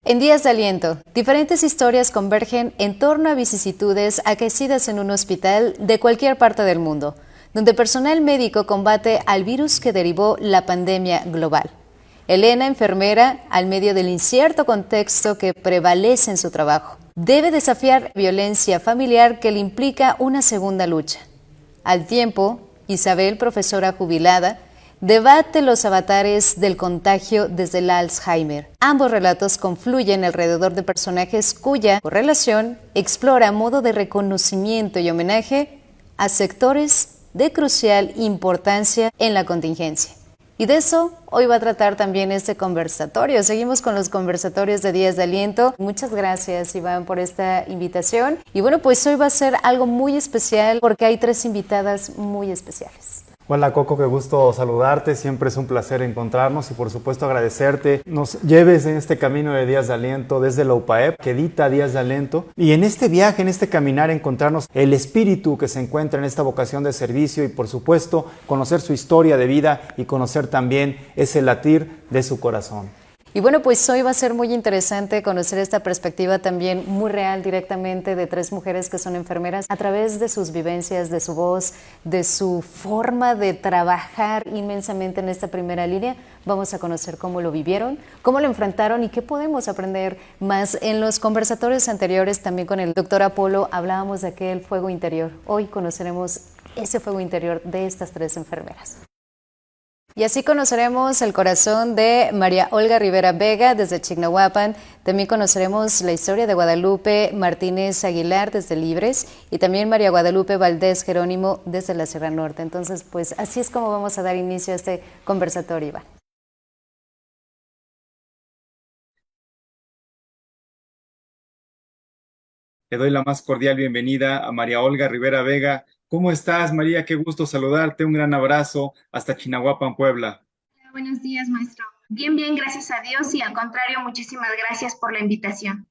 En Días de Aliento, diferentes historias convergen en torno a vicisitudes acaecidas en un hospital de cualquier parte del mundo, donde personal médico combate al virus que derivó la pandemia global. Elena, enfermera, al medio del incierto contexto que prevalece en su trabajo, debe desafiar violencia familiar que le implica una segunda lucha. Al tiempo, Isabel, profesora jubilada, debate los avatares del contagio desde el Alzheimer. Ambos relatos confluyen alrededor de personajes cuya correlación explora a modo de reconocimiento y homenaje a sectores de crucial importancia en la contingencia. Y de eso hoy va a tratar también este conversatorio. Seguimos con los conversatorios de Días de Aliento. Muchas gracias, Iván, por esta invitación. Y bueno, pues hoy va a ser algo muy especial porque hay 3 invitadas muy especiales. Hola Coco, qué gusto saludarte, siempre es un placer encontrarnos y por supuesto agradecerte. Nos lleves en este camino de Días de Aliento desde la UPAEP, que edita Días de Aliento, y en este viaje, en este caminar, encontrarnos el espíritu que se encuentra en esta vocación de servicio y por supuesto conocer su historia de vida y conocer también ese latir de su corazón. Y bueno, pues hoy va a ser muy interesante conocer esta perspectiva también muy real directamente de 3 mujeres que son enfermeras a través de sus vivencias, de su voz, de su forma de trabajar inmensamente en esta primera línea. Vamos a conocer cómo lo vivieron, cómo lo enfrentaron y qué podemos aprender más. En los conversatorios anteriores también con el doctor Apolo hablábamos de aquel fuego interior. Hoy conoceremos ese fuego interior de estas 3 enfermeras. Y así conoceremos el corazón de María Olga Rivera Vega desde Chignahuapan. También conoceremos la historia de Guadalupe Martínez Aguilar desde Libres y también María Guadalupe Valdés Jerónimo desde la Sierra Norte. Entonces, pues así es como vamos a dar inicio a este conversatorio, Iván. Le doy la más cordial bienvenida a María Olga Rivera Vega. ¿Cómo estás, María? Qué gusto saludarte. Un gran abrazo hasta Chignahuapan, Puebla. Hola, buenos días, maestro. Bien, bien, gracias a Dios y al contrario, muchísimas gracias por la invitación.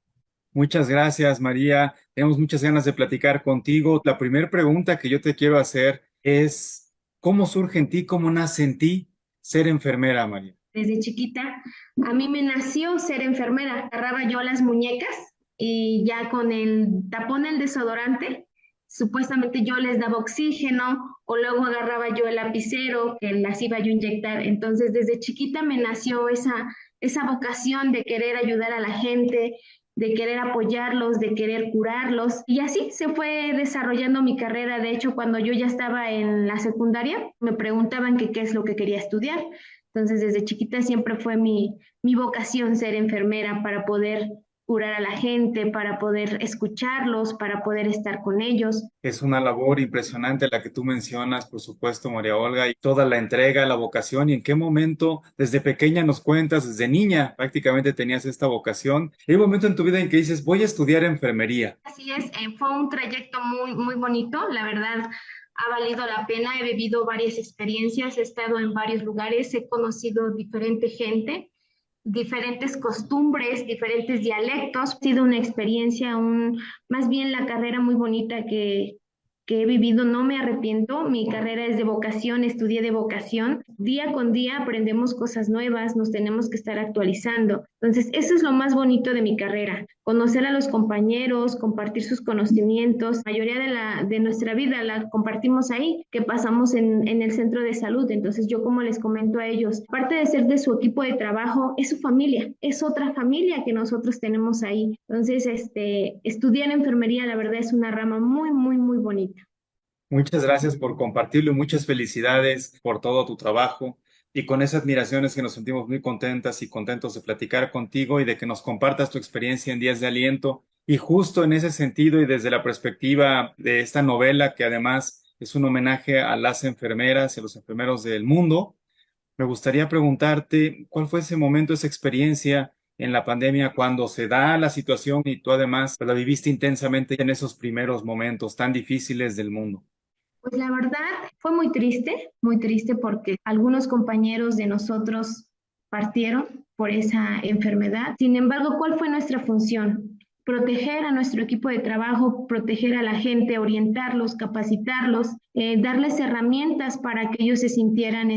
Muchas gracias, María. Tenemos muchas ganas de platicar contigo. La primera pregunta que yo te quiero hacer es, ¿cómo surge en ti, cómo nace en ti ser enfermera, María? Desde chiquita, a mí me nació ser enfermera. Agarraba yo las muñecas y ya con el tapón, el desodorante, supuestamente yo les daba oxígeno o luego agarraba yo el lapicero que las iba yo a inyectar. Entonces, desde chiquita me nació esa vocación de querer ayudar a la gente, de querer apoyarlos, de querer curarlos. Y así se fue desarrollando mi carrera. De hecho, cuando yo ya estaba en la secundaria, me preguntaban que qué es lo que quería estudiar. Entonces, desde chiquita siempre fue mi vocación ser enfermera para poder curar a la gente, para poder escucharlos, para poder estar con ellos. Es una labor impresionante la que tú mencionas, por supuesto, María Olga, y toda la entrega, la vocación, y en qué momento desde pequeña nos cuentas, desde niña prácticamente tenías esta vocación. ¿Hay un momento en tu vida en que dices, voy a estudiar enfermería? Así es, fue un trayecto muy, muy bonito, la verdad. Ha valido la pena, he vivido varias experiencias, he estado en varios lugares, he conocido diferente gente, diferentes costumbres, diferentes dialectos. Ha sido una experiencia, más bien la carrera muy bonita que he vivido. No me arrepiento, mi carrera es de vocación, estudié de vocación. Día con día aprendemos cosas nuevas, nos tenemos que estar actualizando. Entonces, eso es lo más bonito de mi carrera, conocer a los compañeros, compartir sus conocimientos. La mayoría de nuestra vida la compartimos ahí, que pasamos en el centro de salud. Entonces, yo como les comento a ellos, aparte de ser de su equipo de trabajo, es su familia, es otra familia que nosotros tenemos ahí. Entonces, estudiar enfermería, la verdad, es una rama muy, muy, muy bonita. Muchas gracias por compartirlo y muchas felicidades por todo tu trabajo. Y con esas admiraciones que nos sentimos muy contentas y contentos de platicar contigo y de que nos compartas tu experiencia en Días de Aliento. Y justo en ese sentido y desde la perspectiva de esta novela, que además es un homenaje a las enfermeras y a los enfermeros del mundo, me gustaría preguntarte cuál fue ese momento, esa experiencia en la pandemia cuando se da la situación y tú además pues, la viviste intensamente en esos primeros momentos tan difíciles del mundo. Pues la verdad fue muy triste porque algunos compañeros de nosotros partieron por esa enfermedad. Sin embargo, ¿cuál fue nuestra función? proteger a nuestro equipo de trabajo, proteger a la gente, orientarlos, capacitarlos, darles herramientas para que ellos se sintieran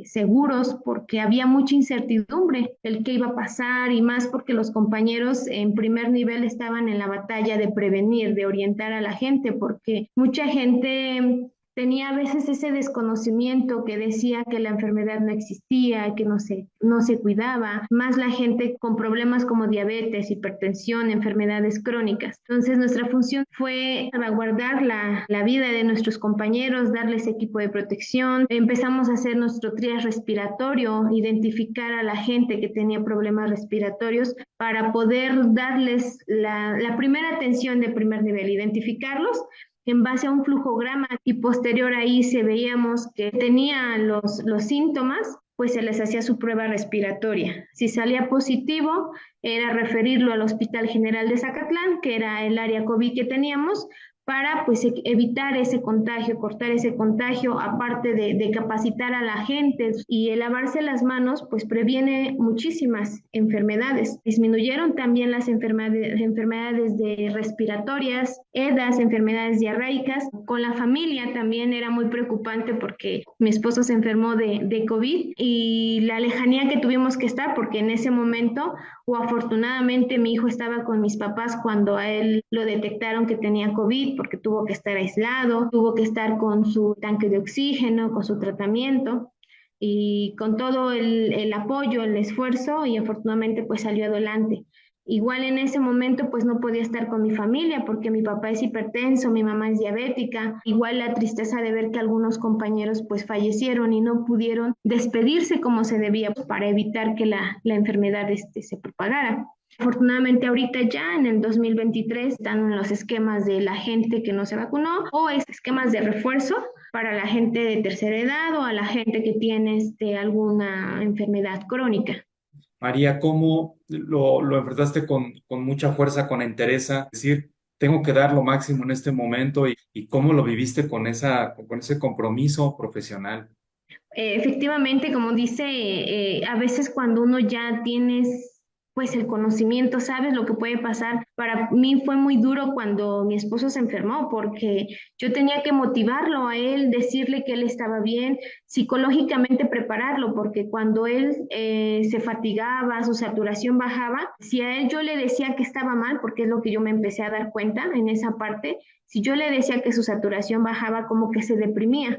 seguros, porque había mucha incertidumbre el qué iba a pasar y más porque los compañeros en primer nivel estaban en la batalla de prevenir, de orientar a la gente, porque mucha gente tenía a veces ese desconocimiento que decía que la enfermedad no existía, que no se cuidaba, más la gente con problemas como diabetes, hipertensión, enfermedades crónicas. Entonces nuestra función fue salvaguardar la vida de nuestros compañeros, darles equipo de protección. Empezamos a hacer nuestro triage respiratorio, identificar a la gente que tenía problemas respiratorios para poder darles la primera atención de primer nivel, identificarlos en base a un flujograma y posterior ahí se veíamos que tenían los síntomas, pues se les hacía su prueba respiratoria. Si salía positivo, era referirlo al Hospital General de Zacatlán, que era el área COVID que teníamos, para pues evitar ese contagio, cortar ese contagio, aparte de capacitar a la gente y el lavarse las manos, pues previene muchísimas enfermedades. Disminuyeron también las enfermedades respiratorias, EDAs, enfermedades diarreicas. Con la familia también era muy preocupante porque mi esposo se enfermó de COVID y la lejanía que tuvimos que estar, porque en ese momento, o afortunadamente mi hijo estaba con mis papás cuando a él lo detectaron que tenía COVID, porque tuvo que estar aislado, tuvo que estar con su tanque de oxígeno, con su tratamiento y con todo el apoyo, el esfuerzo y afortunadamente pues salió adelante. Igual en ese momento pues no podía estar con mi familia porque mi papá es hipertenso, mi mamá es diabética, igual la tristeza de ver que algunos compañeros pues fallecieron y no pudieron despedirse como se debía para evitar que la enfermedad se propagara. Afortunadamente ahorita ya en el 2023 están en los esquemas de la gente que no se vacunó o esquemas de refuerzo para la gente de tercera edad o a la gente que tiene alguna enfermedad crónica. María, ¿cómo lo enfrentaste con mucha fuerza, con entereza? Es decir, tengo que dar lo máximo en este momento y cómo lo viviste con ese compromiso profesional. Efectivamente, como dice, a veces cuando uno ya tienes pues el conocimiento, sabes lo que puede pasar. Para mí fue muy duro cuando mi esposo se enfermó porque yo tenía que motivarlo a él, decirle que él estaba bien, psicológicamente prepararlo, porque cuando él se fatigaba, su saturación bajaba, si a él yo le decía que estaba mal, porque es lo que yo me empecé a dar cuenta en esa parte, si yo le decía que su saturación bajaba, como que se deprimía.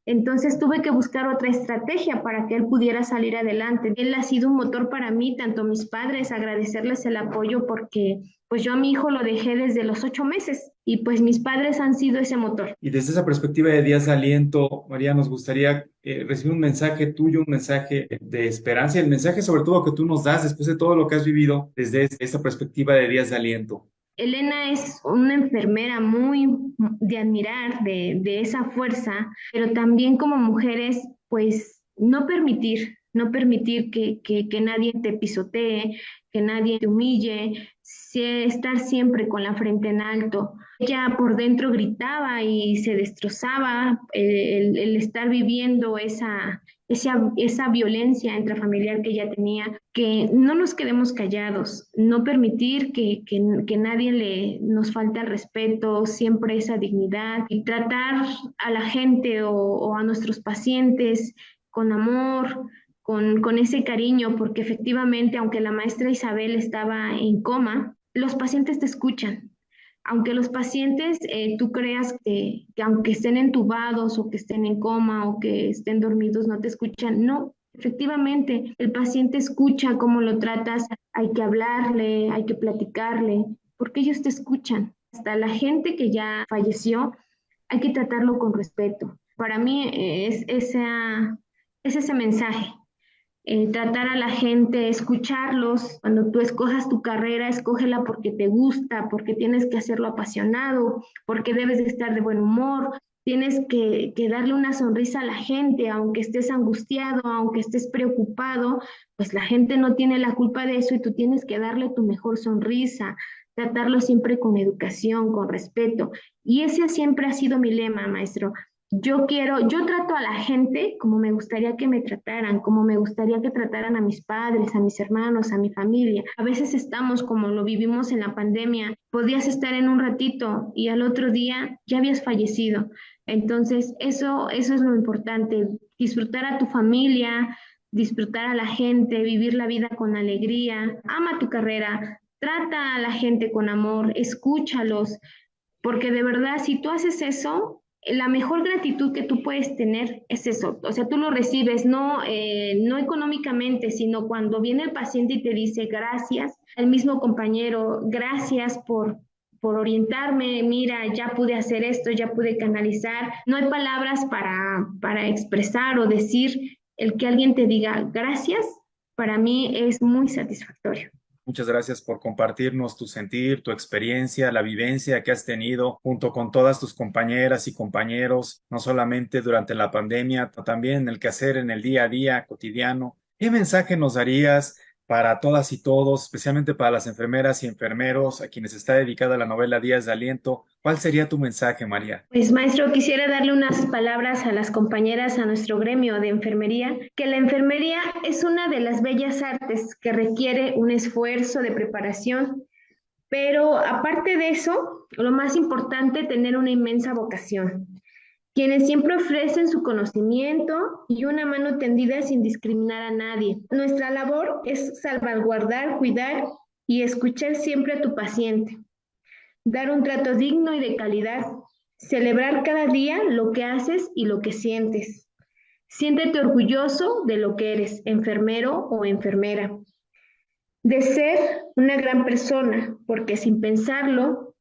Entonces tuve que buscar otra estrategia para que él pudiera salir adelante. Él ha sido un motor para mí, tanto mis padres, agradecerles el apoyo porque pues yo a mi hijo lo dejé desde los 8 meses y pues mis padres han sido ese motor. Y desde esa perspectiva de días de aliento, María, nos gustaría recibir un mensaje tuyo, un mensaje de esperanza y el mensaje sobre todo que tú nos das después de todo lo que has vivido desde esa perspectiva de días de aliento. Elena es una enfermera muy de admirar, de esa fuerza, pero también como mujeres, pues no permitir que nadie te pisotee, que nadie te humille, estar siempre con la frente en alto. Ella por dentro gritaba y se destrozaba el estar viviendo esa violencia intrafamiliar que ella tenía, que no nos quedemos callados, no permitir que nadie nos falte al respeto, siempre esa dignidad y tratar a la gente o a nuestros pacientes con amor, con ese cariño, porque efectivamente, aunque la maestra Isabel estaba en coma, los pacientes te escuchan. Aunque los pacientes, tú creas que aunque estén entubados o que estén en coma o que estén dormidos, no te escuchan, no. Efectivamente, el paciente escucha cómo lo tratas, hay que hablarle, hay que platicarle, porque ellos te escuchan. Hasta la gente que ya falleció, hay que tratarlo con respeto. Para mí es ese mensaje, tratar a la gente, escucharlos. Cuando tú escojas tu carrera, escógela porque te gusta, porque tienes que hacerlo apasionado, porque debes de estar de buen humor, tienes que darle una sonrisa a la gente, aunque estés angustiado, aunque estés preocupado, pues la gente no tiene la culpa de eso y tú tienes que darle tu mejor sonrisa, tratarlo siempre con educación, con respeto. Y ese siempre ha sido mi lema, maestro. Yo trato a la gente como me gustaría que me trataran, como me gustaría que trataran a mis padres, a mis hermanos, a mi familia. A veces estamos como lo vivimos en la pandemia, podías estar en un ratito y al otro día ya habías fallecido. Entonces, eso es lo importante, disfrutar a tu familia, disfrutar a la gente, vivir la vida con alegría, ama tu carrera, trata a la gente con amor, escúchalos, porque de verdad, si tú haces eso, la mejor gratitud que tú puedes tener es eso. O sea, tú lo recibes no económicamente, sino cuando viene el paciente y te dice gracias, el mismo compañero, gracias por orientarme, mira, ya pude hacer esto, ya pude canalizar. No hay palabras para expresar o decir el que alguien te diga gracias, para mí es muy satisfactorio. Muchas gracias por compartirnos tu sentir, tu experiencia, la vivencia que has tenido junto con todas tus compañeras y compañeros, no solamente durante la pandemia, sino también en el quehacer en el día a día cotidiano. ¿Qué mensaje nos darías para todas y todos, especialmente para las enfermeras y enfermeros a quienes está dedicada la novela Días de Aliento? ¿Cuál sería tu mensaje, María? Pues maestro, quisiera darle unas palabras a las compañeras, a nuestro gremio de enfermería, que la enfermería es una de las bellas artes que requiere un esfuerzo de preparación, pero aparte de eso, lo más importante, tener una inmensa vocación. Quienes siempre ofrecen su conocimiento y una mano tendida sin discriminar a nadie. Nuestra labor es salvaguardar, cuidar y escuchar siempre a tu paciente, dar un trato digno y de calidad, celebrar cada día lo que haces y lo que sientes. Siéntete orgulloso de lo que eres, enfermero o enfermera, de ser una gran persona, porque sin pensarlo,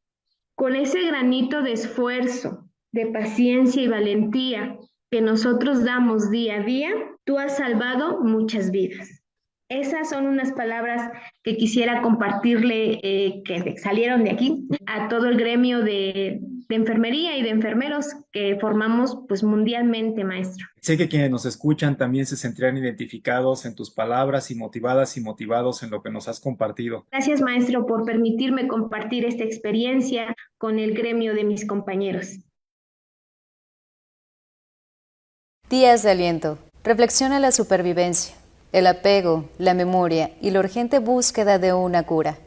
con ese granito de esfuerzo, de paciencia y valentía que nosotros damos día a día, tú has salvado muchas vidas. Esas son unas palabras que quisiera compartirle, que salieron de aquí, a todo el gremio de enfermería y de enfermeros que formamos pues mundialmente, maestro. Sé que quienes nos escuchan también se sentirán identificados en tus palabras y motivadas y motivados en lo que nos has compartido. Gracias, maestro, por permitirme compartir esta experiencia con el gremio de mis compañeros. Días de aliento. Reflexiona la supervivencia, el apego, la memoria y la urgente búsqueda de una cura.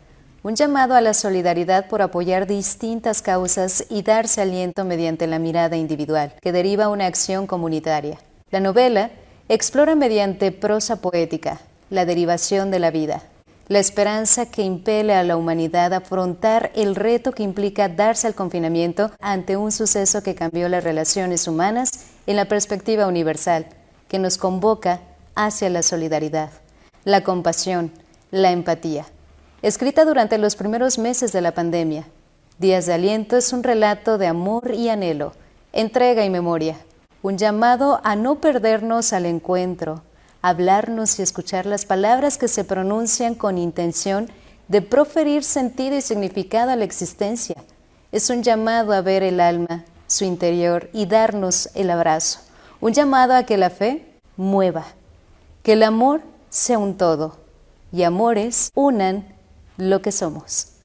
Un llamado a la solidaridad por apoyar distintas causas y darse aliento mediante la mirada individual, que deriva una acción comunitaria. La novela explora mediante prosa poética la derivación de la vida, la esperanza que impele a la humanidad a afrontar el reto que implica darse al confinamiento ante un suceso que cambió las relaciones humanas en la perspectiva universal, que nos convoca hacia la solidaridad, la compasión, la empatía. Escrita durante los primeros meses de la pandemia, Días de Aliento es un relato de amor y anhelo, entrega y memoria, un llamado a no perdernos al encuentro, hablarnos y escuchar las palabras que se pronuncian con intención de proferir sentido y significado a la existencia. Es un llamado a ver el alma, su interior y darnos el abrazo. Un llamado a que la fe mueva, que el amor sea un todo y amores unan lo que somos.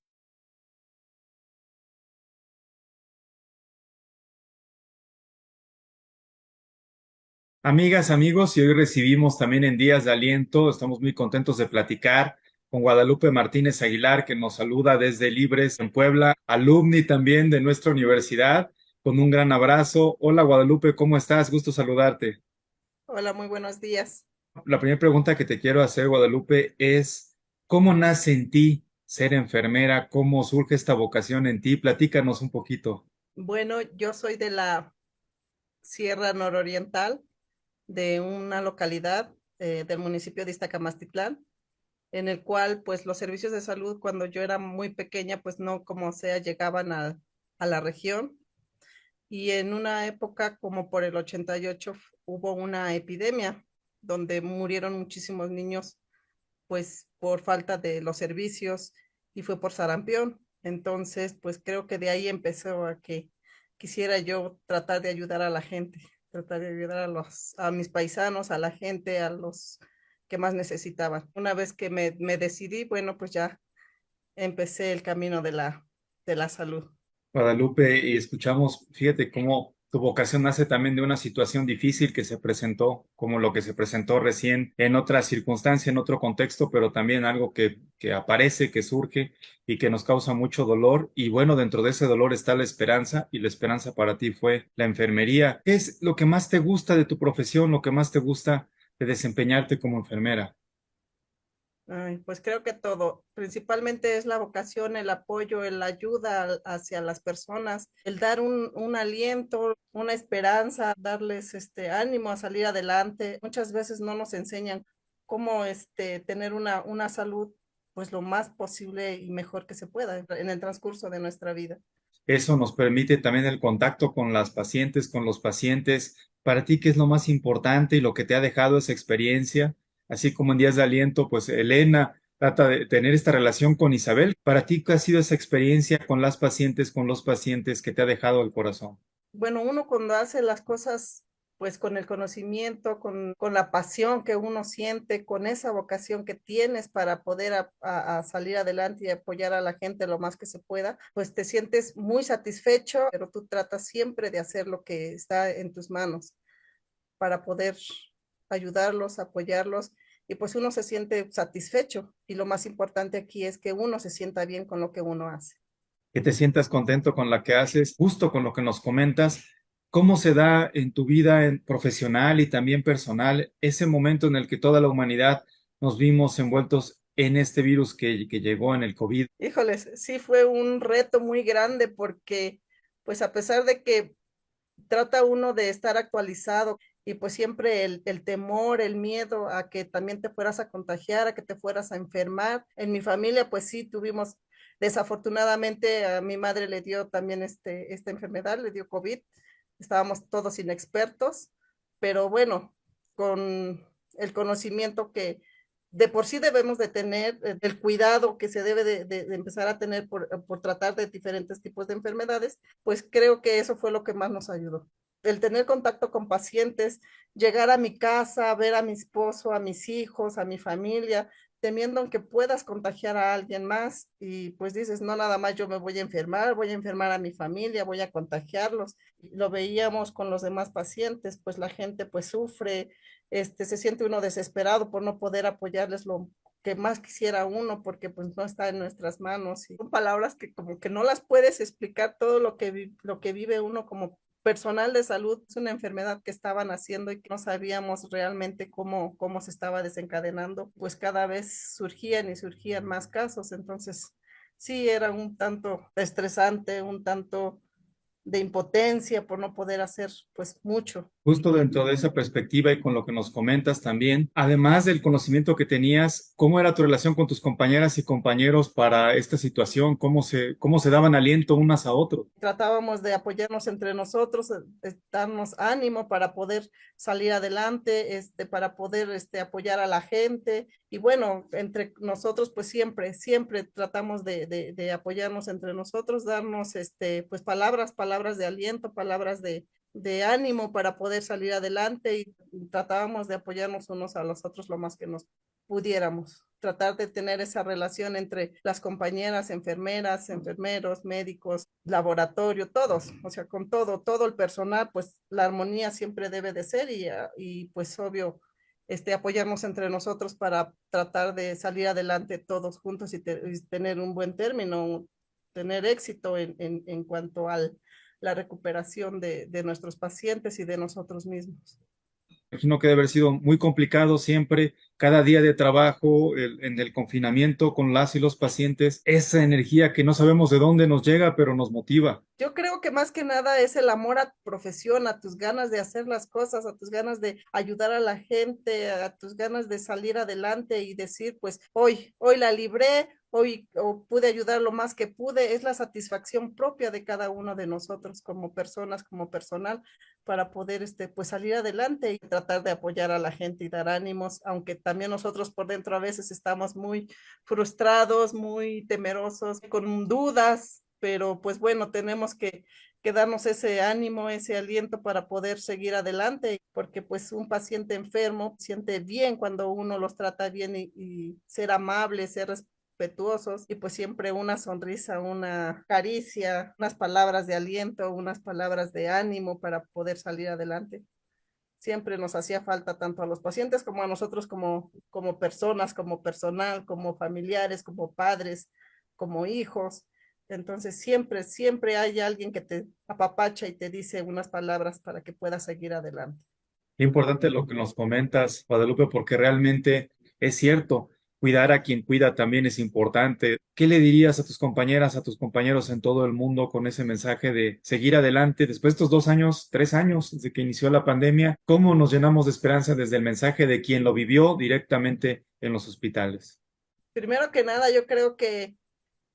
Amigas, amigos, y hoy recibimos también en Días de Aliento, estamos muy contentos de platicar con Guadalupe Martínez Aguilar, que nos saluda desde Libres en Puebla, alumni también de nuestra universidad, con un gran abrazo. Hola Guadalupe, ¿cómo estás? Gusto saludarte. Hola, muy buenos días. La primera pregunta que te quiero hacer, Guadalupe, es ¿cómo nace en ti ser enfermera? ¿Cómo surge esta vocación en ti? Platícanos un poquito. Bueno, yo soy de la Sierra Nororiental, de una localidad del municipio de Iztacamastitlán, en el cual pues los servicios de salud cuando yo era muy pequeña pues no como sea llegaban a la región, y en una época como por el 88 hubo una epidemia donde murieron muchísimos niños pues por falta de los servicios, y fue por sarampión. Entonces, pues creo que de ahí empezó a que quisiera yo tratar de ayudar a la gente, tratar de ayudar a mis paisanos, a la gente, a los que más necesitaban. Una vez que me decidí, bueno, pues ya empecé el camino de la salud. Guadalupe, y escuchamos, fíjate cómo Tu vocación nace también de una situación difícil que se presentó, como lo que se presentó recién en otra circunstancia, en otro contexto, pero también algo que aparece, que surge y que nos causa mucho dolor. Y bueno, dentro de ese dolor está la esperanza, y la esperanza para ti fue la enfermería. ¿Qué es lo que más te gusta de tu profesión, lo que más te gusta de desempeñarte como enfermera? Ay, pues creo que todo, principalmente es la vocación, el apoyo, la ayuda hacia las personas, el dar un aliento, una esperanza, darles ánimo a salir adelante. Muchas veces no nos enseñan cómo tener una salud pues lo más posible y mejor que se pueda en el transcurso de nuestra vida. Eso nos permite también el contacto con las pacientes, con los pacientes. Para ti, ¿qué es lo más importante y lo que te ha dejado esa experiencia? Así como en Días de Aliento, pues Elena trata de tener esta relación con Isabel. Para ti, ¿qué ha sido esa experiencia con las pacientes, con los pacientes que te ha dejado el corazón? Bueno, uno cuando hace las cosas pues con el conocimiento, con la pasión que uno siente, con esa vocación que tienes para poder a salir adelante y apoyar a la gente lo más que se pueda, pues te sientes muy satisfecho, pero tú tratas siempre de hacer lo que está en tus manos para poder ayudarlos, apoyarlos, y pues uno se siente satisfecho, y lo más importante aquí es que uno se sienta bien con lo que uno hace. Que te sientas contento con la que haces, justo con lo que nos comentas. ¿Cómo se da en tu vida profesional y también personal ese momento en el que toda la humanidad nos vimos envueltos en este virus que llegó en el COVID? Híjoles, sí fue un reto muy grande porque pues a pesar de que trata uno de estar actualizado y pues siempre el temor, el miedo a que también te fueras a contagiar, a que te fueras a enfermar. En mi familia pues sí tuvimos, desafortunadamente a mi madre le dio también esta enfermedad, le dio COVID. Estábamos todos inexpertos, pero bueno, con el conocimiento que de por sí debemos de tener, el cuidado que se debe de empezar a tener por tratar de diferentes tipos de enfermedades, pues creo que eso fue lo que más nos ayudó. El tener contacto con pacientes, llegar a mi casa, ver a mi esposo, a mis hijos, a mi familia, temiendo que puedas contagiar a alguien más y pues dices, no, nada más yo me voy a enfermar a mi familia, voy a contagiarlos. Lo veíamos con los demás pacientes, pues la gente pues sufre, se siente uno desesperado por no poder apoyarles lo que más quisiera uno porque pues no está en nuestras manos. Y son palabras que como que no las puedes explicar todo lo que vive uno como personal de salud. Es una enfermedad que estaban haciendo y que no sabíamos realmente cómo se estaba desencadenando, pues cada vez surgían y surgían más casos. Entonces sí era un tanto estresante, un tanto de impotencia por no poder hacer pues mucho. Justo dentro de esa perspectiva y con lo que nos comentas también, además del conocimiento que tenías, ¿cómo era tu relación con tus compañeras y compañeros para esta situación? Cómo se daban aliento unas a otros? Tratábamos de apoyarnos entre nosotros, darnos ánimo para poder salir adelante, para poder apoyar a la gente. Y bueno, entre nosotros, pues siempre tratamos de apoyarnos entre nosotros, darnos pues palabras de aliento, palabras de ánimo para poder salir adelante, y tratábamos de apoyarnos unos a los otros lo más que nos pudiéramos, tratar de tener esa relación entre las compañeras, enfermeras, enfermeros, médicos, laboratorio, todos, o sea, con todo el personal, pues la armonía siempre debe de ser, y pues obvio, apoyarnos entre nosotros para tratar de salir adelante todos juntos y tener un buen término, tener éxito en cuanto a la recuperación de nuestros pacientes y de nosotros mismos. Imagino que debe haber sido muy complicado siempre, cada día de trabajo, en el confinamiento con las y los pacientes, esa energía que no sabemos de dónde nos llega, pero nos motiva. Yo creo que más que nada es el amor a tu profesión, a tus ganas de hacer las cosas, a tus ganas de ayudar a la gente, a tus ganas de salir adelante y decir, pues hoy la libré, hoy o pude ayudar lo más que pude. Es la satisfacción propia de cada uno de nosotros como personas, como personal, para poder pues salir adelante y tratar de apoyar a la gente y dar ánimos, aunque también nosotros por dentro a veces estamos muy frustrados, muy temerosos, con dudas, pero pues bueno, tenemos que darnos ese ánimo, ese aliento para poder seguir adelante, porque pues un paciente enfermo siente bien cuando uno los trata bien, y ser amable, ser respetuosos y pues siempre una sonrisa, una caricia, unas palabras de aliento, unas palabras de ánimo para poder salir adelante. Siempre nos hacía falta tanto a los pacientes como a nosotros como personas, como personal, como familiares, como padres, como hijos. Entonces siempre hay alguien que te apapacha y te dice unas palabras para que puedas seguir adelante. Qué importante lo que nos comentas, Guadalupe, porque realmente es cierto, cuidar a quien cuida también es importante. ¿Qué le dirías a tus compañeras, a tus compañeros en todo el mundo con ese mensaje de seguir adelante después de estos 2 años, 3 años desde que inició la pandemia? ¿Cómo nos llenamos de esperanza desde el mensaje de quien lo vivió directamente en los hospitales? Primero que nada, yo creo que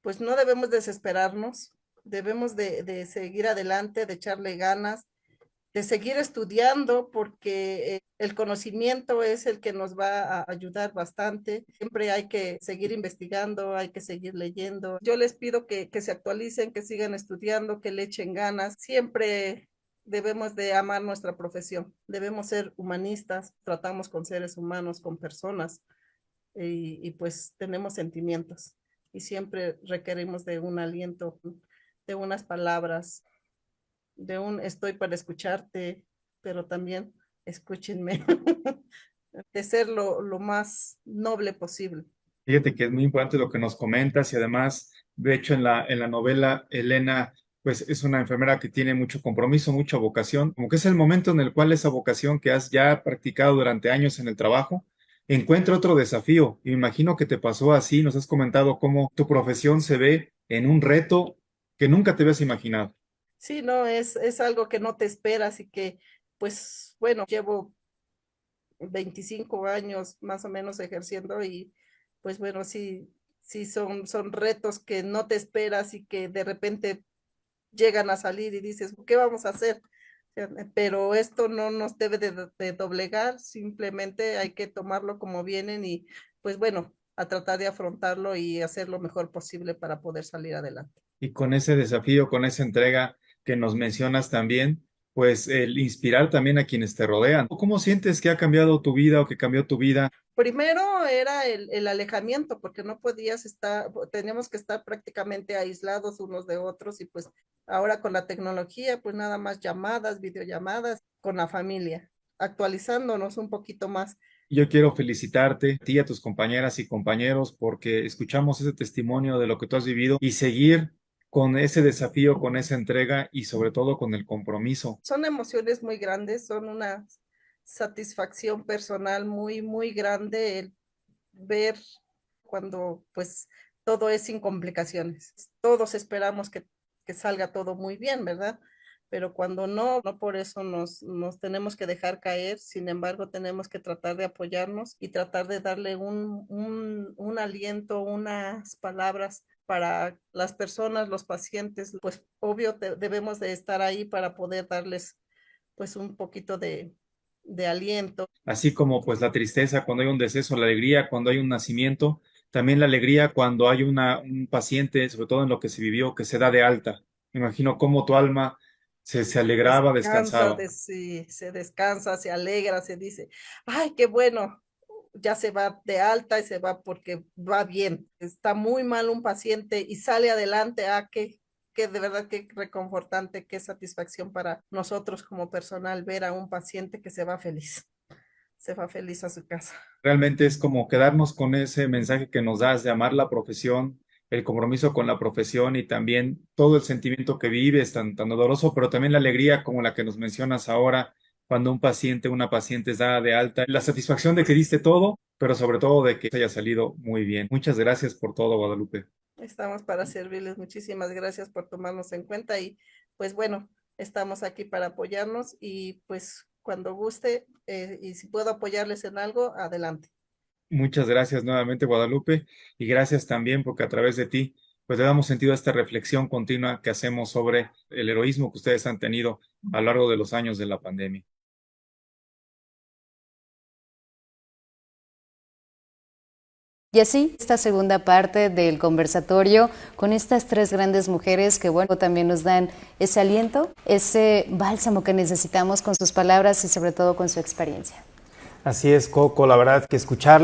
pues no debemos desesperarnos, debemos de seguir adelante, de echarle ganas, de seguir estudiando, porque el conocimiento es el que nos va a ayudar bastante. Siempre hay que seguir investigando, hay que seguir leyendo. Yo les pido que se actualicen, que sigan estudiando, que le echen ganas. Siempre debemos de amar nuestra profesión, debemos ser humanistas, tratamos con seres humanos, con personas, y pues tenemos sentimientos y siempre requerimos de un aliento, de unas palabras, de un estoy para escucharte, pero también escúchenme, de ser lo más noble posible. Fíjate que es muy importante lo que nos comentas y además, de hecho, en la novela, Elena, pues es una enfermera que tiene mucho compromiso, mucha vocación, como que es el momento en el cual esa vocación que has ya practicado durante años en el trabajo, encuentra otro desafío. Y me imagino que te pasó así, nos has comentado cómo tu profesión se ve en un reto que nunca te habías imaginado. Sí, no, es algo que no te esperas y que, pues bueno, llevo 25 años más o menos ejerciendo y pues bueno, sí son retos que no te esperas y que de repente llegan a salir y dices, ¿qué vamos a hacer? Pero esto no nos debe de doblegar, simplemente hay que tomarlo como vienen y pues bueno, a tratar de afrontarlo y hacer lo mejor posible para poder salir adelante. Y con ese desafío, con esa entrega que nos mencionas también, pues el inspirar también a quienes te rodean. ¿Cómo sientes que ha cambiado tu vida o que cambió tu vida? Primero era el alejamiento, porque no podías estar, teníamos que estar prácticamente aislados unos de otros y pues ahora con la tecnología, pues nada más llamadas, videollamadas con la familia, actualizándonos un poquito más. Yo quiero felicitarte, a ti y a tus compañeras y compañeros, porque escuchamos ese testimonio de lo que tú has vivido y seguir con ese desafío, con esa entrega y sobre todo con el compromiso. Son emociones muy grandes, son una satisfacción personal muy grande el ver cuando pues todo es sin complicaciones. Todos esperamos que salga todo muy bien, ¿verdad? Pero cuando no por eso nos tenemos que dejar caer, sin embargo, tenemos que tratar de apoyarnos y tratar de darle un aliento, unas palabras para las personas, los pacientes, pues obvio debemos de estar ahí para poder darles pues un poquito de aliento. Así como pues la tristeza cuando hay un deceso, la alegría cuando hay un nacimiento, también la alegría cuando hay un paciente, sobre todo en lo que se vivió, que se da de alta. Me imagino cómo tu alma se alegraba, Descansa, descansaba. sí, se descansa, se alegra, se dice, ay, qué bueno, ya se va de alta y se va porque va bien. Está muy mal un paciente y sale adelante, que de verdad qué reconfortante, qué satisfacción para nosotros como personal ver a un paciente que se va feliz a su casa. Realmente es como quedarnos con ese mensaje que nos das de amar la profesión, el compromiso con la profesión y también todo el sentimiento que vives, tan doloroso, pero también la alegría como la que nos mencionas ahora, cuando un paciente, una paciente es dada de alta, la satisfacción de que diste todo, pero sobre todo de que haya salido muy bien. Muchas gracias por todo, Guadalupe. Estamos para servirles. Muchísimas gracias por tomarnos en cuenta y pues bueno, estamos aquí para apoyarnos y pues cuando guste y si puedo apoyarles en algo, adelante. Muchas gracias nuevamente, Guadalupe, y gracias también porque a través de ti, pues le damos sentido a esta reflexión continua que hacemos sobre el heroísmo que ustedes han tenido a lo largo de los años de la pandemia. Y así, esta segunda parte del conversatorio con estas tres grandes mujeres que, bueno, también nos dan ese aliento, ese bálsamo que necesitamos con sus palabras y sobre todo con su experiencia. Así es, Coco, la verdad que escuchar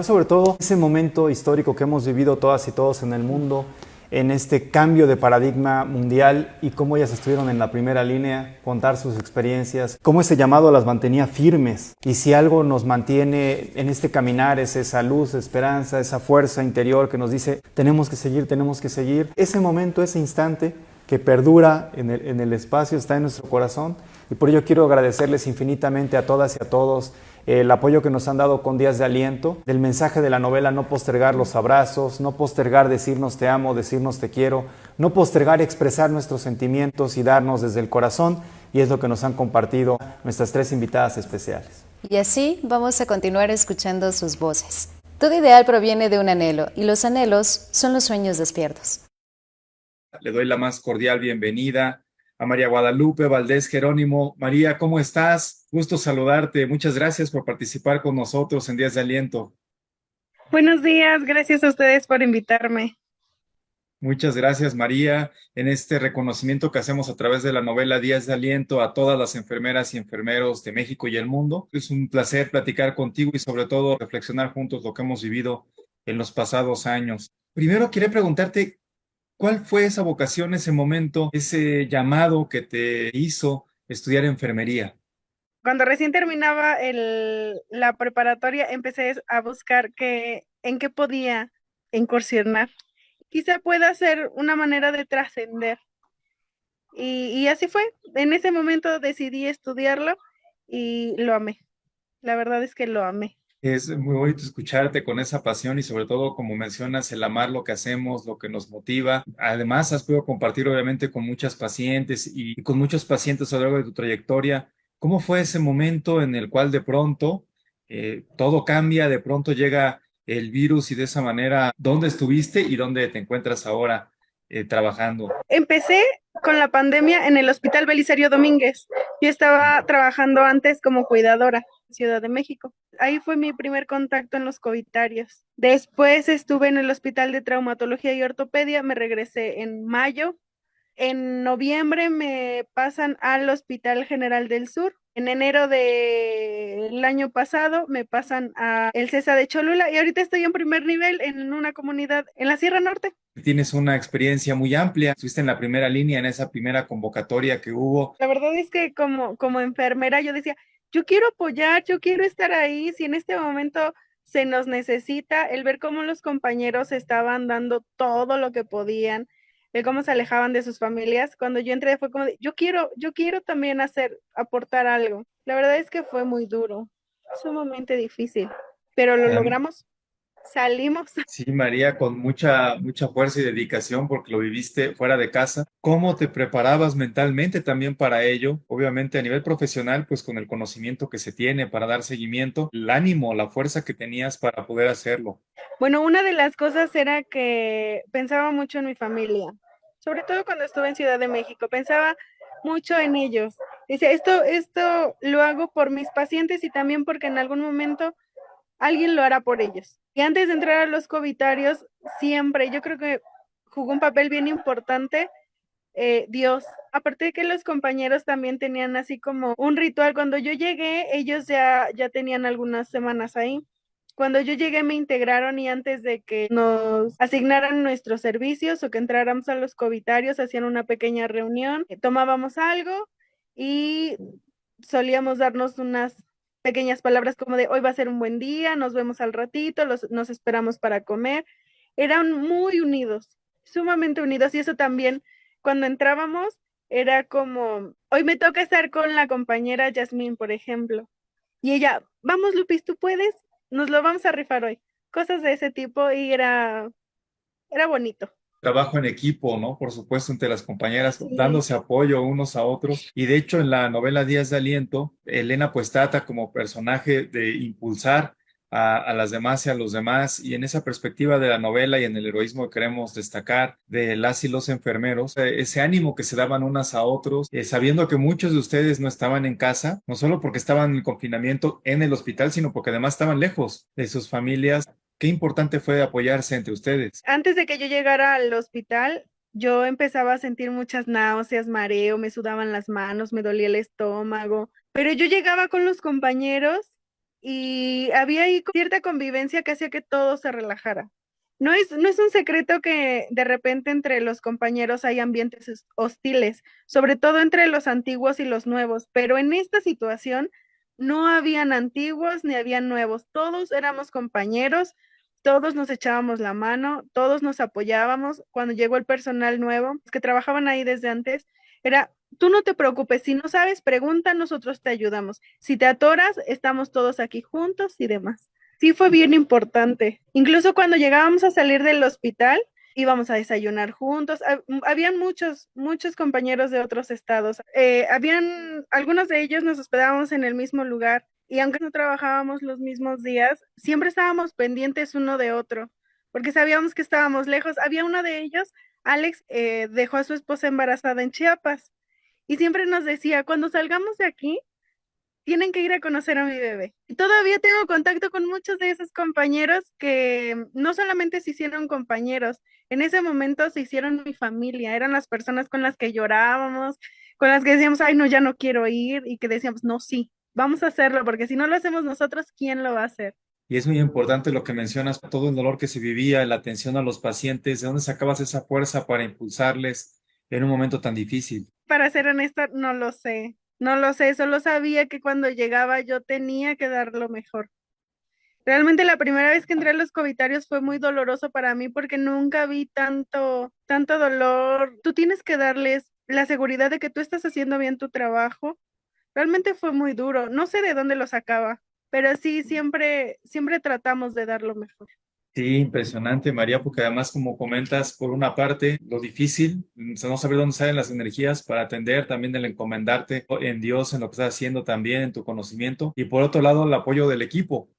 sobre todo ese momento histórico que hemos vivido todas y todos en el mundo, en este cambio de paradigma mundial y cómo ellas estuvieron en la primera línea, contar sus experiencias, cómo ese llamado las mantenía firmes. Y si algo nos mantiene en este caminar es esa luz, esperanza, esa fuerza interior que nos dice tenemos que seguir. Ese momento, ese instante que perdura en el espacio, está en nuestro corazón. Y por ello quiero agradecerles infinitamente a todas y a todos el apoyo que nos han dado con Días de Aliento, del mensaje de la novela, no postergar los abrazos, no postergar decirnos te amo, decirnos te quiero, no postergar expresar nuestros sentimientos y darnos desde el corazón, y es lo que nos han compartido nuestras 3 invitadas especiales. Y así vamos a continuar escuchando sus voces. Todo ideal proviene de un anhelo, y los anhelos son los sueños despiertos. Le doy la más cordial bienvenida a María Guadalupe Valdés Jerónimo. María, ¿cómo estás? Gusto saludarte. Muchas gracias por participar con nosotros en Días de Aliento. Buenos días, gracias a ustedes por invitarme. Muchas gracias, María, en este reconocimiento que hacemos a través de la novela Días de Aliento a todas las enfermeras y enfermeros de México y el mundo. Es un placer platicar contigo y sobre todo reflexionar juntos lo que hemos vivido en los pasados años. Primero, quería preguntarte, ¿cuál fue esa vocación, ese momento, ese llamado que te hizo estudiar enfermería? Cuando recién terminaba la preparatoria, empecé a buscar en qué podía incursionar. Quizá pueda ser una manera de trascender. Y así fue. En ese momento decidí estudiarlo y lo amé. La verdad es que lo amé. Es muy bonito escucharte con esa pasión y sobre todo, como mencionas, el amar lo que hacemos, lo que nos motiva. Además, has podido compartir obviamente con muchas pacientes y con muchos pacientes a lo largo de tu trayectoria. ¿Cómo fue ese momento en el cual de pronto todo cambia, de pronto llega el virus y de esa manera, ¿dónde estuviste y dónde te encuentras ahora trabajando? Empecé con la pandemia en el Hospital Belisario Domínguez. Yo estaba trabajando antes como cuidadora en Ciudad de México. Ahí fue mi primer contacto en los covidarios. Después estuve en el Hospital de Traumatología y Ortopedia, me regresé en mayo. En noviembre me pasan al Hospital General del Sur. En enero del año pasado me pasan a el CESA de Cholula y ahorita estoy en primer nivel en una comunidad en la Sierra Norte. Tienes una experiencia muy amplia, estuviste en la primera línea en esa primera convocatoria que hubo. La verdad es que como enfermera yo decía, yo quiero apoyar, yo quiero estar ahí, si en este momento se nos necesita, el ver cómo los compañeros estaban dando todo lo que podían, el cómo se alejaban de sus familias. Cuando yo entré fue como de, yo quiero también aportar algo. La verdad es que fue muy duro, sumamente difícil, pero lo logramos, salimos. Sí, María, con mucha fuerza y dedicación porque lo viviste fuera de casa. ¿Cómo te preparabas mentalmente también para ello? Obviamente a nivel profesional, pues con el conocimiento que se tiene para dar seguimiento, el ánimo, la fuerza que tenías para poder hacerlo. Bueno, una de las cosas era que pensaba mucho en mi familia, sobre todo cuando estuve en Ciudad de México, pensaba mucho en ellos. Decía, esto lo hago por mis pacientes y también porque en algún momento alguien lo hará por ellos. Y antes de entrar a los covidarios, siempre, yo creo que jugó un papel bien importante Dios. Aparte de que los compañeros también tenían así como un ritual. Cuando yo llegué, ellos ya tenían algunas semanas ahí. Cuando yo llegué me integraron y antes de que nos asignaran nuestros servicios o que entráramos a los covidarios, hacían una pequeña reunión, tomábamos algo y solíamos darnos unas pequeñas palabras como de hoy va a ser un buen día, nos vemos al ratito, nos esperamos para comer. Eran muy unidos, sumamente unidos, y eso también cuando entrábamos era como, hoy me toca estar con la compañera Yasmín, por ejemplo, y ella, vamos Lupis, tú puedes, nos lo vamos a rifar hoy, cosas de ese tipo, y era bonito. Trabajo en equipo, ¿no? Por supuesto, entre las compañeras, Sí. dándose apoyo unos a otros. Y de hecho, en la novela Días de Aliento, Elena pues trata como personaje de impulsar a las demás y a los demás. Y en esa perspectiva de la novela y en el heroísmo que queremos destacar de las y los enfermeros, ese ánimo que se daban unas a otros, sabiendo que muchos de ustedes no estaban en casa, no solo porque estaban en confinamiento en el hospital, sino porque además estaban lejos de sus familias. Qué importante fue apoyarse entre ustedes. Antes de que yo llegara al hospital, yo empezaba a sentir muchas náuseas, mareo, me sudaban las manos, me dolía el estómago, pero yo llegaba con los compañeros y había ahí cierta convivencia que hacía que todo se relajara. No es un secreto que de repente entre los compañeros hay ambientes hostiles, sobre todo entre los antiguos y los nuevos, pero en esta situación no habían antiguos ni habían nuevos, todos éramos compañeros, todos nos echábamos la mano, todos nos apoyábamos. Cuando llegó el personal nuevo, que trabajaban ahí desde antes, era, tú no te preocupes, si no sabes, pregunta, nosotros te ayudamos. Si te atoras, estamos todos aquí juntos y demás. Sí fue bien importante. Incluso cuando llegábamos a salir del hospital, íbamos a desayunar juntos. Habían muchos compañeros de otros estados. Algunos de ellos nos hospedábamos en el mismo lugar y aunque no trabajábamos los mismos días, siempre estábamos pendientes uno de otro, porque sabíamos que estábamos lejos. Había uno de ellos, Alex, dejó a su esposa embarazada en Chiapas y siempre nos decía, cuando salgamos de aquí, tienen que ir a conocer a mi bebé. Y todavía tengo contacto con muchos de esos compañeros que no solamente se hicieron compañeros, en ese momento se hicieron mi familia, eran las personas con las que llorábamos, con las que decíamos, ay, no, ya no quiero ir, y que decíamos, no, sí, vamos a hacerlo, porque si no lo hacemos nosotros, ¿quién lo va a hacer? Y es muy importante lo que mencionas, todo el dolor que se vivía, la atención a los pacientes, ¿de dónde sacabas esa fuerza para impulsarles en un momento tan difícil? Para ser honesta, no lo sé, no lo sé, solo sabía que cuando llegaba yo tenía que dar lo mejor. Realmente la primera vez que entré a los covitarios fue muy doloroso para mí porque nunca vi tanto dolor. Tú tienes que darles la seguridad de que tú estás haciendo bien tu trabajo. Realmente fue muy duro. No sé de dónde lo sacaba, pero sí, siempre tratamos de dar lo mejor. Sí, impresionante, María, porque además, como comentas, por una parte, lo difícil, no saber dónde salen las energías para atender, también el encomendarte en Dios, en lo que estás haciendo también, en tu conocimiento, y por otro lado, el apoyo del equipo,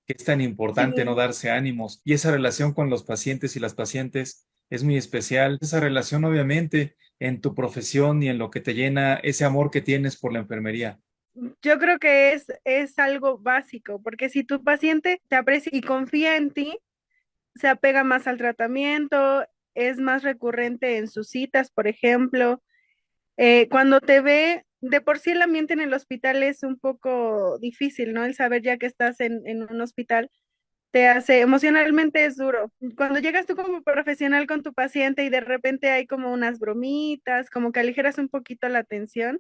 que es tan importante no Sí. darse ánimos. Y esa relación con los pacientes y las pacientes es muy especial. Esa relación, obviamente, en tu profesión y en lo que te llena, ese amor que tienes por la enfermería. Yo creo que es algo básico, porque si tu paciente te aprecia y confía en ti, se apega más al tratamiento, es más recurrente en sus citas, por ejemplo. Cuando te ve, de por sí el ambiente en el hospital es un poco difícil, ¿no? El saber ya que estás en un hospital te hace, emocionalmente es duro. Cuando llegas tú como profesional con tu paciente y de repente hay como unas bromitas, como que aligeras un poquito la tensión,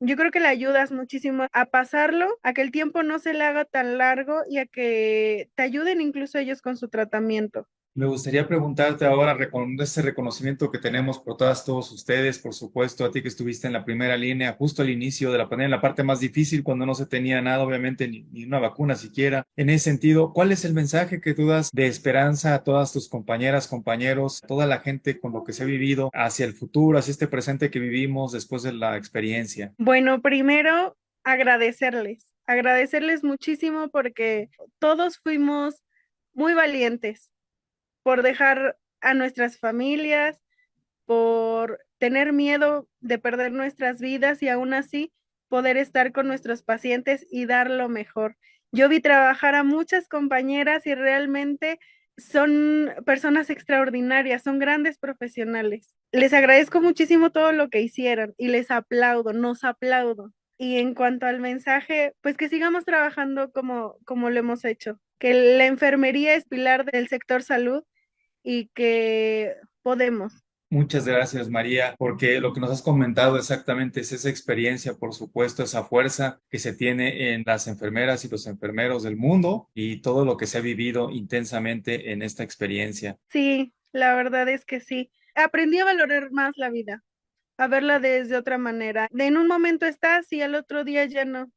yo creo que le ayudas muchísimo a pasarlo, a que el tiempo no se le haga tan largo y a que te ayuden incluso ellos con su tratamiento. Me gustaría preguntarte ahora, con ese reconocimiento que tenemos por todos ustedes, por supuesto, a ti que estuviste en la primera línea, justo al inicio de la pandemia, en la parte más difícil, cuando no se tenía nada, obviamente, ni una vacuna siquiera. En ese sentido, ¿cuál es el mensaje que tú das de esperanza a todas tus compañeras, compañeros, a toda la gente con lo que se ha vivido hacia el futuro, hacia este presente que vivimos después de la experiencia? Bueno, primero agradecerles muchísimo porque todos fuimos muy valientes por dejar a nuestras familias, por tener miedo de perder nuestras vidas y aún así poder estar con nuestros pacientes y dar lo mejor. Yo vi trabajar a muchas compañeras y realmente son personas extraordinarias, son grandes profesionales. Les agradezco muchísimo todo lo que hicieron y les aplaudo, nos aplaudo. Y en cuanto al mensaje, pues que sigamos trabajando como lo hemos hecho, que la enfermería es pilar del sector salud y que podemos. Muchas gracias, María, porque lo que nos has comentado exactamente es esa experiencia, por supuesto, esa fuerza que se tiene en las enfermeras y los enfermeros del mundo y todo lo que se ha vivido intensamente en esta experiencia. Sí, la verdad es que sí. Aprendí a valorar más la vida, a verla desde otra manera. En un momento estás y al otro día ya no.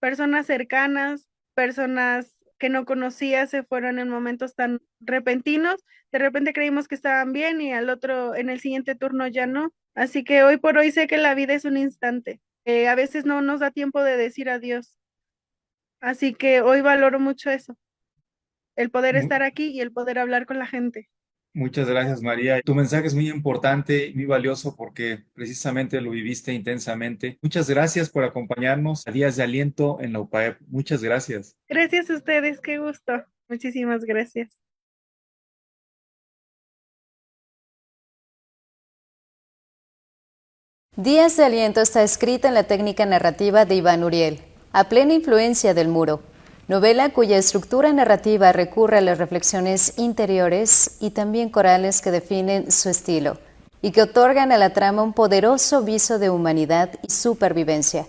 Personas cercanas, personas que no conocía se fueron en momentos tan repentinos. De repente creímos que estaban bien y en el siguiente turno ya no. Así que hoy por hoy sé que la vida es un instante. A veces no nos da tiempo de decir adiós. Así que hoy valoro mucho eso, el poder Mu- estar aquí y el poder hablar con la gente. Muchas gracias, María. Tu mensaje es muy importante y muy valioso porque precisamente lo viviste intensamente. Muchas gracias por acompañarnos a Días de Aliento en la UPAEP. Muchas gracias. Gracias a ustedes, qué gusto. Muchísimas gracias. Días de Aliento está escrita en la técnica narrativa de Iván Uriel, a plena influencia del muro. novela cuya estructura narrativa recurre a las reflexiones interiores y también corales que definen su estilo y que otorgan a la trama un poderoso viso de humanidad y supervivencia,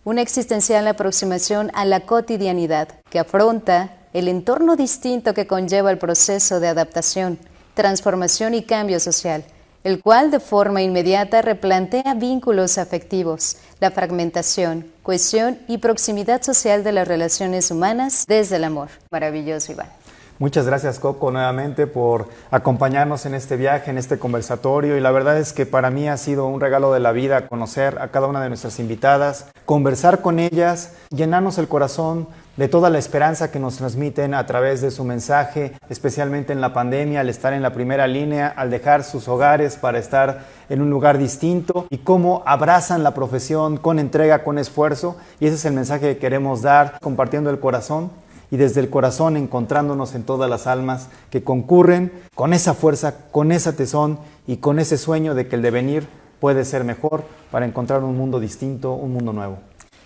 una existencial aproximación a la cotidianidad que afronta el entorno distinto que conlleva el proceso de adaptación, transformación y cambio social, el cual de forma inmediata replantea vínculos afectivos, la fragmentación, cohesión y proximidad social de las relaciones humanas desde el amor. Maravilloso, Iván. Muchas gracias, Coco, nuevamente por acompañarnos en este viaje, en este conversatorio, y la verdad es que para mí ha sido un regalo de la vida conocer a cada una de nuestras invitadas, conversar con ellas, llenarnos el corazón de toda la esperanza que nos transmiten a través de su mensaje, especialmente en la pandemia, al estar en la primera línea, al dejar sus hogares para estar en un lugar distinto, y cómo abrazan la profesión con entrega, con esfuerzo, y ese es el mensaje que queremos dar, compartiendo el corazón, y desde el corazón encontrándonos en todas las almas que concurren con esa fuerza, con ese tesón y con ese sueño de que el devenir puede ser mejor para encontrar un mundo distinto, un mundo nuevo.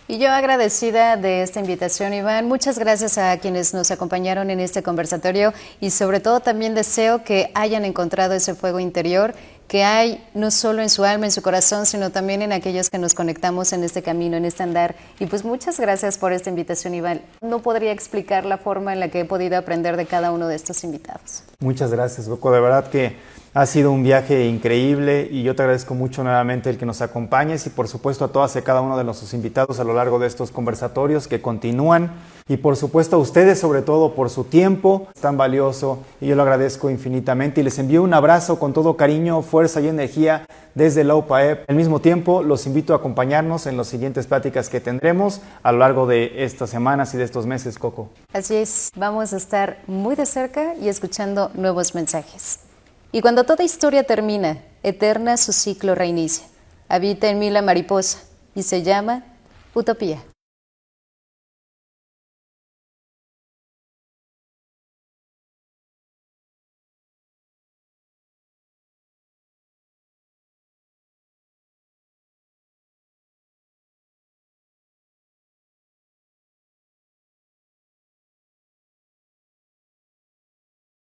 Y yo agradecida de esta invitación, Iván. Muchas gracias a quienes nos acompañaron en este conversatorio y sobre todo también deseo que hayan encontrado ese fuego interior que hay no solo en su alma, en su corazón, sino también en aquellos que nos conectamos en este camino, en este andar. Y pues muchas gracias por esta invitación, Iván. No podría explicar la forma en la que he podido aprender de cada uno de estos invitados. Muchas gracias, Coco. De verdad que ha sido un viaje increíble y yo te agradezco mucho nuevamente el que nos acompañes y por supuesto a todas y cada uno de nuestros invitados a lo largo de estos conversatorios que continúan y por supuesto a ustedes sobre todo por su tiempo tan valioso y yo lo agradezco infinitamente y les envío un abrazo con todo cariño, fuerza y energía desde la UPAEP. Al mismo tiempo los invito a acompañarnos en las siguientes pláticas que tendremos a lo largo de estas semanas y de estos meses, Coco. Así es, vamos a estar muy de cerca y escuchando nuevos mensajes. Y cuando toda historia termina, eterna su ciclo reinicia. Habita en mí la mariposa y se llama utopía.